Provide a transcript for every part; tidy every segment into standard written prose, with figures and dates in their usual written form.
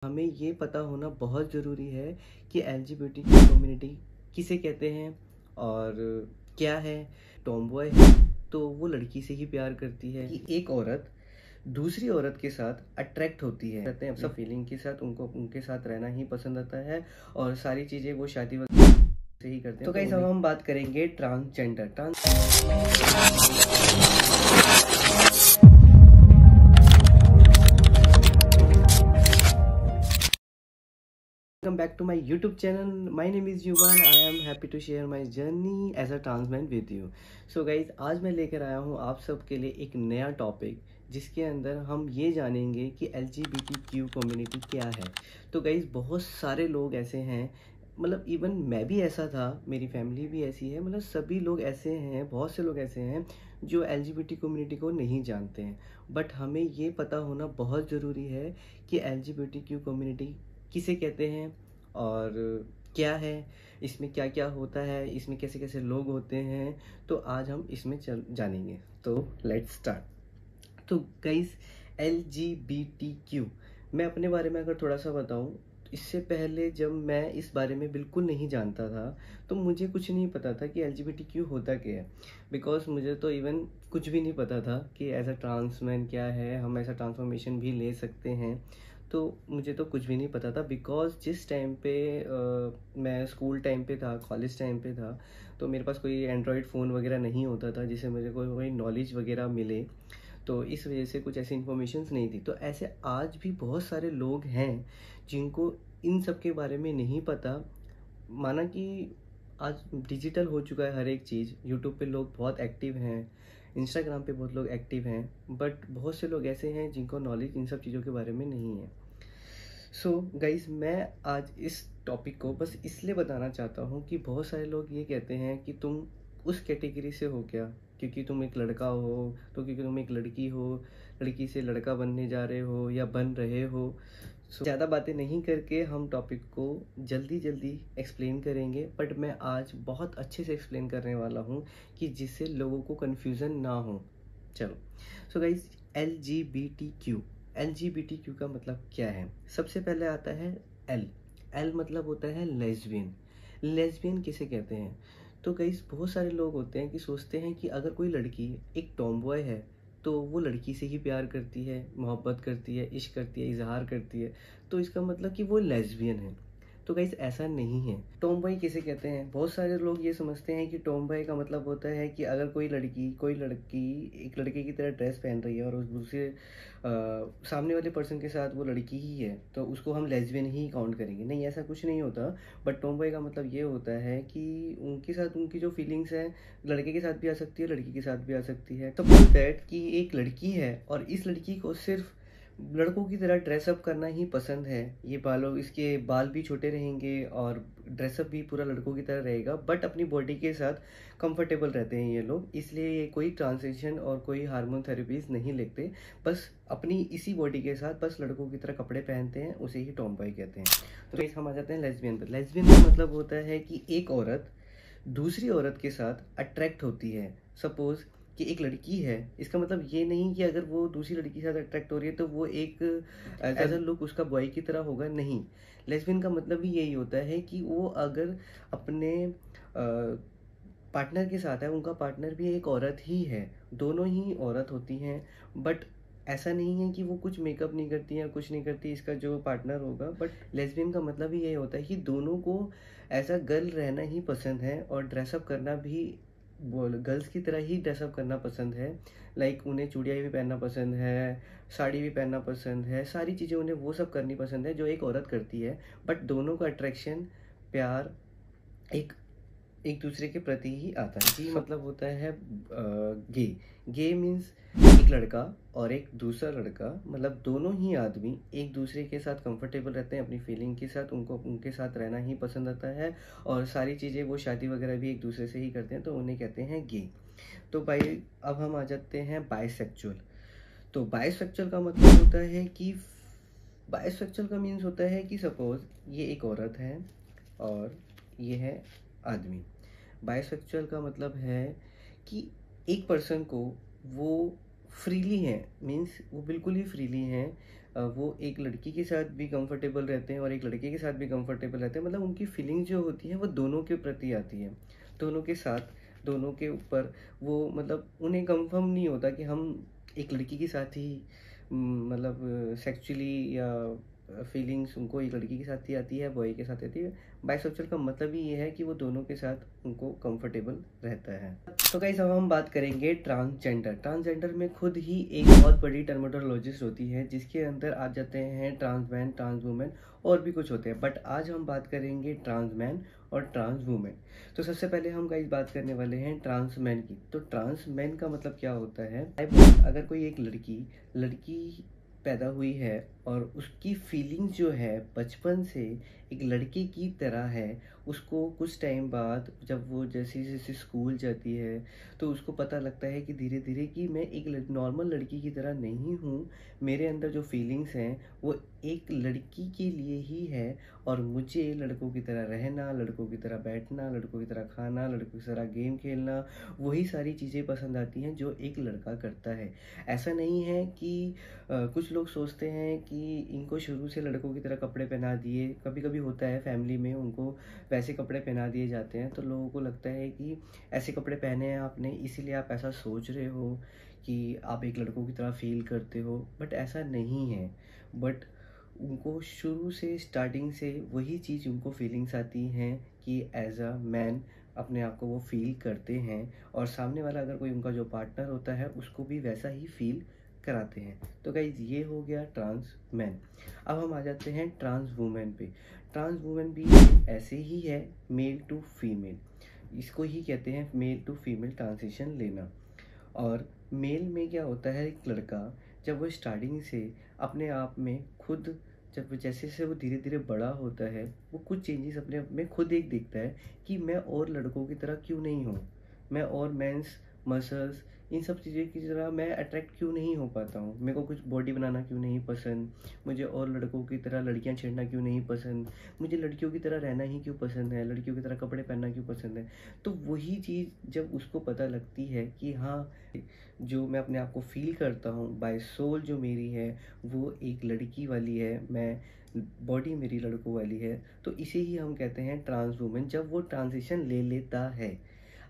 हमें ये पता होना बहुत ज़रूरी है कि एलजीबीटी कम्युनिटी किसे कहते हैं और क्या है। टॉमबॉय है तो वो लड़की से ही प्यार करती है कि एक औरत दूसरी औरत के साथ अट्रैक्ट होती है, कहते हैं सब फीलिंग के साथ उनको उनके साथ रहना ही पसंद आता है और सारी चीज़ें वो शादी वगैरह से ही करते हैं। तो गाइस अब हम बात करेंगे transgender. Welcome back to my YouTube channel. My name is Yuvan. I am happy to share my journey as a trans man with you. So guys, आज मैं लेकर आया हूँ आप सब के लिए एक नया टॉपिक जिसके अंदर हम ये जानेंगे कि LGBTQ कम्युनिटी क्या है। तो गाइस बहुत सारे लोग ऐसे हैं, मतलब इवन मैं भी ऐसा था, मेरी फैमिली भी ऐसी है, मतलब सभी लोग ऐसे हैं, बहुत से लोग ऐसे हैं जो LGBT कम्युनिटी को नहीं जानते हैं। बट हमें ये पता होना बहुत ज़रूरी है कि LGBTQ कम्युनिटी किसे कहते हैं और क्या है, इसमें क्या क्या होता है, इसमें कैसे कैसे लोग होते हैं। तो आज हम इसमें जानेंगे। तो लेट्स स्टार्ट। तो गाइस LGBTQ, मैं अपने बारे में अगर थोड़ा सा बताऊं, इससे पहले जब मैं इस बारे में बिल्कुल नहीं जानता था तो मुझे कुछ नहीं पता था कि LGBTQ होता क्या है। बिकॉज मुझे तो इवन कुछ भी नहीं पता था कि एज अ ट्रांसमैन क्या है, हम ऐसा ट्रांसफॉर्मेशन भी ले सकते हैं। तो मुझे तो कुछ भी नहीं पता था। बिकॉज जिस टाइम पे मैं स्कूल टाइम पे था, कॉलेज टाइम पे था, तो मेरे पास कोई एंड्रॉयड फ़ोन वगैरह नहीं होता था जिससे मुझे कोई नॉलेज वगैरह मिले। तो इस वजह से कुछ ऐसी इन्फॉर्मेशंस नहीं थी। तो ऐसे आज भी बहुत सारे लोग हैं जिनको इन सब के बारे में नहीं पता। माना कि आज डिजिटल हो चुका है हर एक चीज़। यूट्यूब पे लोग बहुत एक्टिव हैं, इंस्टाग्राम पे बहुत लोग एक्टिव हैं, बट बहुत से लोग ऐसे हैं जिनको नॉलेज इन सब चीज़ों के बारे में नहीं है। सो गाइज, मैं आज इस टॉपिक को बस इसलिए बताना चाहता हूँ कि बहुत सारे लोग ये कहते हैं कि तुम उस कैटेगरी से हो क्या, क्योंकि तुम एक लड़का हो, तो क्योंकि तुम एक लड़की हो, लड़की से लड़का बनने जा रहे हो या बन रहे हो। सो ज़्यादा बातें नहीं करके हम टॉपिक को जल्दी जल्दी एक्सप्लेन करेंगे। बट मैं आज बहुत अच्छे से एक्सप्लेन करने वाला हूँ कि जिससे लोगों को कन्फ्यूज़न ना हो। चलो, so guys L G B T Q का मतलब क्या है। सबसे पहले आता है एल। एल मतलब होता है लेस्बियन। लेस्बियन किसे कहते हैं? तो कई बहुत सारे लोग होते हैं कि सोचते हैं कि अगर कोई लड़की एक टॉमबॉय है तो वो लड़की से ही प्यार करती है, मोहब्बत करती है, इश्क करती है, इजहार करती है, तो इसका मतलब कि वो लेस्बियन है। तो गाइस ऐसा नहीं है। टॉम बॉय किसे कहते हैं? बहुत सारे लोग ये समझते हैं कि टॉम बॉय का मतलब होता है कि अगर कोई लड़की एक लड़के की तरह ड्रेस पहन रही है और उस दूसरे सामने वाले पर्सन के साथ वो लड़की ही है तो उसको हम लेस्बियन ही काउंट करेंगे। नहीं, ऐसा कुछ नहीं होता। बट टॉम बॉय का मतलब ये होता है कि उनके साथ उनकी जो फीलिंग्स हैं लड़के के साथ भी आ सकती है, लड़की के साथ भी आ सकती है। तो दैट कि एक लड़की है और इस लड़की को सिर्फ लड़कों की तरह ड्रेसअप करना ही पसंद है। ये इसके बाल भी छोटे रहेंगे और ड्रेसअप भी पूरा लड़कों की तरह रहेगा, बट अपनी बॉडी के साथ कंफर्टेबल रहते हैं ये लोग। इसलिए ये कोई ट्रांजिशन और कोई हार्मोन थेरेपीज नहीं लेते, बस अपनी इसी बॉडी के साथ बस लड़कों की तरह कपड़े पहनते हैं, उसे ही टॉम बॉय कहते हैं। तो हम आ जाते हैं लेस्बियन पर। लेस्बियन का मतलब होता है कि एक औरत दूसरी औरत के साथ अट्रैक्ट होती है। सपोज कि एक लड़की है, इसका मतलब ये नहीं कि अगर वो दूसरी लड़की के साथ अट्रैक्ट हो रही है तो वो एक एज अ लुक उसका बॉय की तरह होगा, नहीं। लेस्बियन का मतलब भी यही होता है कि वो अगर अपने पार्टनर के साथ है, उनका पार्टनर भी एक औरत ही है, दोनों ही औरत होती हैं। बट ऐसा नहीं है कि वो कुछ मेकअप नहीं करती या कुछ नहीं करती इसका जो पार्टनर होगा। बट लेस्बियन का मतलब ही यही होता है कि दोनों को ऐसा गर्ल रहना ही पसंद है और ड्रेसअप करना भी गर्ल्स की तरह ही ड्रेसअप करना पसंद है। लाइक उन्हें चूड़ियाँ भी पहनना पसंद है, साड़ी भी पहनना पसंद है, सारी चीज़ें उन्हें वो सब करनी पसंद है जो एक औरत करती है। बट दोनों का अट्रैक्शन, प्यार एक एक दूसरे के प्रति ही आता है। जी मतलब होता है गे। गे मीन्स एक लड़का और एक दूसरा लड़का, मतलब दोनों ही आदमी एक दूसरे के साथ कंफर्टेबल रहते हैं अपनी फीलिंग के साथ, उनको उनके साथ रहना ही पसंद आता है और सारी चीज़ें वो शादी वगैरह भी एक दूसरे से ही करते हैं, तो उन्हें कहते हैं गे। तो भाई अब हम आ जाते हैं बाइसेक्चुअल। तो बाइसेक्चुअल का मतलब होता है कि बाइसेक्चुअल का मीन्स होता है कि सपोज ये एक औरत है और ये है आदमी। बाइसेक्सुअल का मतलब है कि एक पर्सन को वो फ्रीली हैं, मीन्स वो बिल्कुल ही फ्रीली हैं वो एक लड़की के साथ भी कंफर्टेबल रहते हैं और एक लड़के के साथ भी कंफर्टेबल रहते हैं। मतलब उनकी फीलिंग जो होती है वो दोनों के प्रति आती है, दोनों के साथ, दोनों के ऊपर। वो मतलब उन्हें कंफर्म नहीं होता कि हम एक लड़की के साथ ही मतलब सेक्सुअली या फीलिंग्स उनको एक लड़की के साथ ही आती है, बॉय के साथ आती है। बाइसेक्सुअल का मतलब ही ये है कि वो दोनों के साथ उनको कंफर्टेबल रहता है। तो गाइस अब हम बात करेंगे ट्रांसजेंडर। ट्रांसजेंडर में खुद ही एक बहुत बड़ी टर्मिनोलॉजिस्ट होती है जिसके अंदर आ जाते हैं ट्रांसमैन, ट्रांस वुमेन और भी कुछ होते हैं। बट आज हम बात करेंगे ट्रांसमैन और ट्रांस वुमेन। तो सबसे पहले हम गाइस बात करने वाले हैं ट्रांसमैन की। तो ट्रांसमैन का मतलब क्या होता है? अगर कोई एक लड़की पैदा हुई है और उसकी फीलिंग जो है बचपन से एक लड़के की तरह है, उसको कुछ टाइम बाद जब वो जैसे जैसे स्कूल जाती है तो उसको पता लगता है कि धीरे धीरे कि मैं एक नॉर्मल लड़की की तरह नहीं हूँ, मेरे अंदर जो फीलिंग्स हैं वो एक लड़की के लिए ही है और मुझे लड़कों की तरह रहना, लड़कों की तरह बैठना, लड़कों की तरह खाना, लड़कों की तरह गेम खेलना, वही सारी चीज़ें पसंद आती हैं जो एक लड़का करता है। ऐसा नहीं है कि कुछ लोग सोचते हैं कि इनको शुरू से लड़कों की तरह कपड़े पहना दिए, कभी कभी होता है फैमिली में उनको वैसे कपड़े पहना दिए जाते हैं तो लोगों को लगता है कि ऐसे कपड़े पहने हैं आपने इसीलिए आप ऐसा सोच रहे हो कि आप एक लड़कों की तरह फील करते हो। बट ऐसा नहीं है। बट उनको शुरू से स्टार्टिंग से वही चीज़ उनको फीलिंग्स आती हैं कि एज अ मैन अपने आप को वो फील करते हैं और सामने वाला अगर कोई उनका जो पार्टनर होता है उसको भी वैसा ही फील कराते हैं। तो गाइज ये हो गया ट्रांस मैन। अब हम आ जाते हैं ट्रांस वुमेन पे। ट्रांस वुमेन भी ऐसे ही है, मेल टू फीमेल। इसको ही कहते हैं मेल टू फीमेल ट्रांजिशन लेना। और मेल में क्या होता है, एक लड़का जब वो स्टार्टिंग से अपने आप में खुद, जब जैसे जैसे वो धीरे धीरे बड़ा होता है वो कुछ चेंजेस अपने आप में खुद एक देखता है कि मैं और लड़कों की तरह क्यों नहीं हूँ, मैं और मेंस मसल्स इन सब चीज़ों की तरह मैं अट्रैक्ट क्यों नहीं हो पाता हूँ, मेरे को कुछ बॉडी बनाना क्यों नहीं पसंद, मुझे और लड़कों की तरह लड़कियाँ छेड़ना क्यों नहीं पसंद, मुझे लड़कियों की तरह रहना ही क्यों पसंद है, लड़कियों की तरह कपड़े पहनना क्यों पसंद है। तो वही चीज़ जब उसको पता लगती है कि हाँ, जो मैं अपने आप को फील करता हूँ बाय सोल जो मेरी है वो एक लड़की वाली है, मैं बॉडी मेरी लड़कों वाली है, तो इसे ही हम कहते हैं ट्रांस वुमेन जब वो ट्रांजिशन ले लेता है।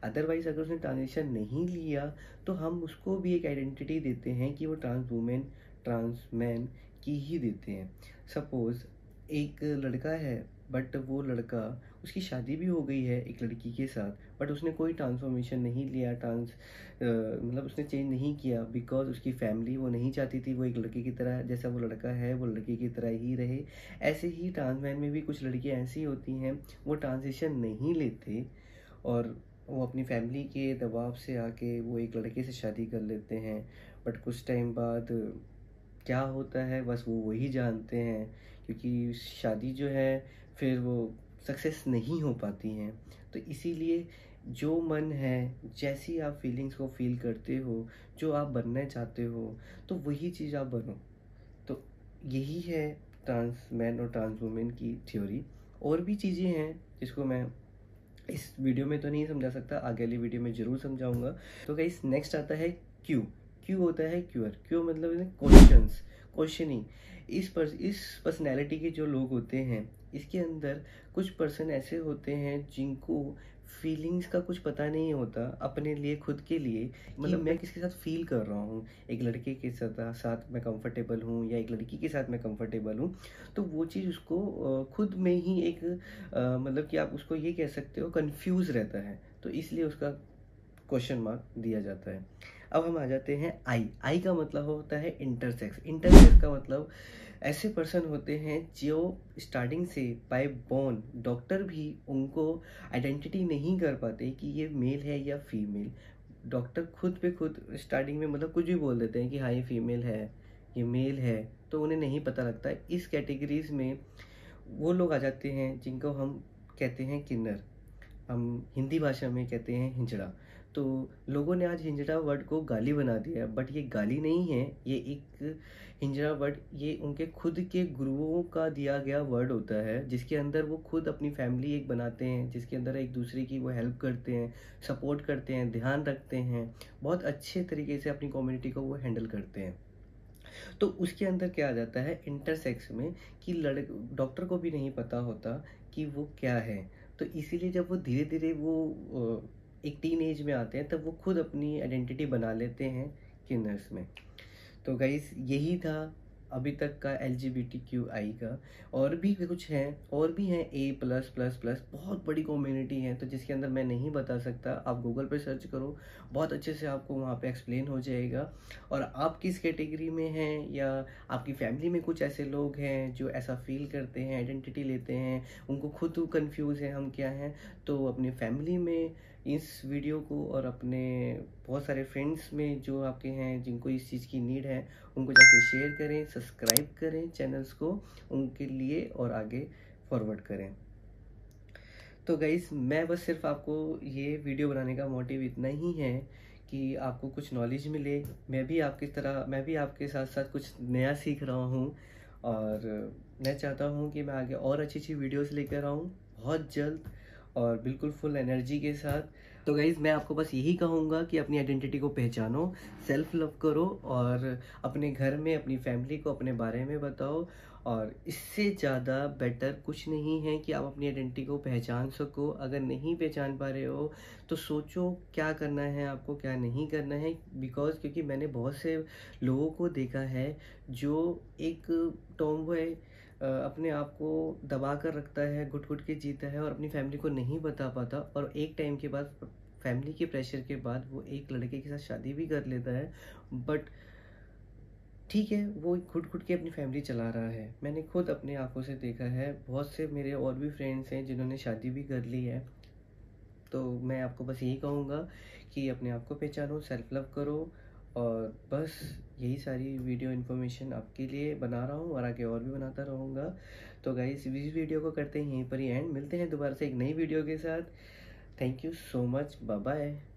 अदरवाइज अगर उसने ट्रांजिशन नहीं लिया तो हम उसको भी एक आइडेंटिटी देते हैं कि वो ट्रांस वुमेन, ट्रांस मैन की ही देते हैं। सपोज एक लड़का है बट वो लड़का, उसकी शादी भी हो गई है एक लड़की के साथ बट उसने कोई ट्रांसफॉर्मेशन नहीं लिया, मतलब उसने चेंज नहीं किया बिकॉज उसकी फैमिली वो नहीं चाहती थी वो एक लड़के की तरह, जैसा वो लड़का है वो लड़की की तरह ही रहे। ऐसे ही ट्रांस मैन में भी कुछ लड़कियां ऐसी होती हैं वो ट्रांजिशन नहीं लेते और वो अपनी फैमिली के दबाव से आके वो एक लड़के से शादी कर लेते हैं। बट कुछ टाइम बाद क्या होता है बस वो वही जानते हैं, क्योंकि शादी जो है फिर वो सक्सेस नहीं हो पाती हैं। तो इसीलिए जो मन है, जैसी आप फीलिंग्स को फील करते हो, जो आप बनना चाहते हो तो वही चीज़ आप बनो। तो यही है ट्रांस मैन और ट्रांस वुमेन की थ्योरी। और भी चीज़ें हैं जिसको मैं इस वीडियो में तो नहीं समझा सकता, आगे वाली वीडियो में ज़रूर समझाऊंगा। तो गाइस नेक्स्ट आता है क्यू। क्यू होता है क्यूअर। क्यू मतलब क्वेश्चंस, क्वेश्चनिंग। इस पर्सनैलिटी के जो लोग होते हैं इसके अंदर कुछ पर्सन ऐसे होते हैं जिनको फीलिंग्स का कुछ पता नहीं होता अपने लिए, खुद के लिए, मतलब मैं किसके साथ फील कर रहा हूँ, एक लड़के के साथ मैं कंफर्टेबल हूँ या एक लड़की के साथ मैं कंफर्टेबल हूँ। तो वो चीज़ उसको खुद में ही एक मतलब कि आप उसको ये कह सकते हो कंफ्यूज रहता है, तो इसलिए उसका क्वेश्चन मार्क दिया जाता है। अब हम आ जाते हैं आई। आई का मतलब होता है इंटरसेक्स। इंटरसेक्स का मतलब ऐसे पर्सन होते हैं जो स्टार्टिंग से बाय बोर्न डॉक्टर भी उनको आइडेंटिटी नहीं कर पाते कि ये मेल है या फीमेल। डॉक्टर खुद पे खुद स्टार्टिंग में मतलब कुछ भी बोल देते हैं कि हाँ ये फीमेल है, ये मेल है, तो उन्हें नहीं पता लगता। इस कैटेगरीज में वो लोग आ जाते हैं जिनको हम कहते हैं किन्नर, हम हिंदी भाषा में कहते हैं हिंजड़ा। तो लोगों ने आज हिंजड़ा वर्ड को गाली बना दिया, बट ये गाली नहीं है, ये एक हिंजड़ा वर्ड ये उनके खुद के गुरुओं का दिया गया वर्ड होता है जिसके अंदर वो खुद अपनी फैमिली एक बनाते हैं, जिसके अंदर एक दूसरे की वो हेल्प करते हैं, सपोर्ट करते हैं, ध्यान रखते हैं, बहुत अच्छे तरीके से अपनी कम्युनिटी को वो हैंडल करते हैं। तो उसके अंदर क्या आ जाता है इंटरसेक्स में कि डॉक्टर को भी नहीं पता होता कि वो क्या है। तो इसीलिए जब वो धीरे धीरे वो एक टीन एज में आते हैं तब वो खुद अपनी आइडेंटिटी बना लेते हैं कि नर्स में। तो गाइस यही था अभी तक का LGBTQI का। और भी कुछ हैं, और भी हैं A+++, बहुत बड़ी कम्युनिटी है तो जिसके अंदर मैं नहीं बता सकता। आप गूगल पे सर्च करो, बहुत अच्छे से आपको वहाँ पे एक्सप्लेन हो जाएगा। और आप किस कैटेगरी में हैं या आपकी फैमिली में कुछ ऐसे लोग हैं जो ऐसा फील करते हैं, आइडेंटिटी लेते हैं, उनको खुद कंफ्यूज है हम क्या हैं, तो अपनी फैमिली में इस वीडियो को और अपने बहुत सारे फ्रेंड्स में जो आपके हैं जिनको इस चीज़ की नीड है उनको जाके शेयर करें, सब्सक्राइब करें चैनल्स को उनके लिए और आगे फॉरवर्ड करें। तो गाइस मैं बस सिर्फ आपको ये वीडियो बनाने का मोटिव इतना ही है कि आपको कुछ नॉलेज मिले। मैं भी आपके साथ साथ कुछ नया सीख रहा हूँ। और मैं चाहता हूँ कि मैं आगे और अच्छी अच्छी वीडियोस लेकर आऊँ बहुत जल्द और बिल्कुल फुल एनर्जी के साथ। तो गाइज़ मैं आपको बस यही कहूँगा कि अपनी आइडेंटिटी को पहचानो, सेल्फ लव करो और अपने घर में अपनी फैमिली को अपने बारे में बताओ। और इससे ज़्यादा बेटर कुछ नहीं है कि आप अपनी आइडेंटिटी को पहचान सको। अगर नहीं पहचान पा रहे हो तो सोचो क्या करना है आपको, क्या नहीं करना है। क्योंकि मैंने बहुत से लोगों को देखा है जो एक टॉमबॉय अपने आप को दबा कर रखता है, घुट घुट के जीता है और अपनी फैमिली को नहीं बता पाता, और एक टाइम के बाद फैमिली के प्रेशर के बाद वो एक लड़के के साथ शादी भी कर लेता है। बट ठीक है, वो घुट घुट के अपनी फैमिली चला रहा है। मैंने खुद अपनी आंखों से देखा है, बहुत से मेरे और भी फ्रेंड्स हैं जिन्होंने शादी भी कर ली है। तो मैं आपको बस यही कहूँगा कि अपने आप को पहचानो, सेल्फ लव करो। और बस यही सारी वीडियो इन्फॉर्मेशन आपके लिए बना रहा हूँ और आगे और भी बनाता रहूँगा। तो गाइस इस वीडियो को करते हैं यहीं पर ही एंड, मिलते हैं दोबारा से एक नई वीडियो के साथ। Thank you so much, bye bye.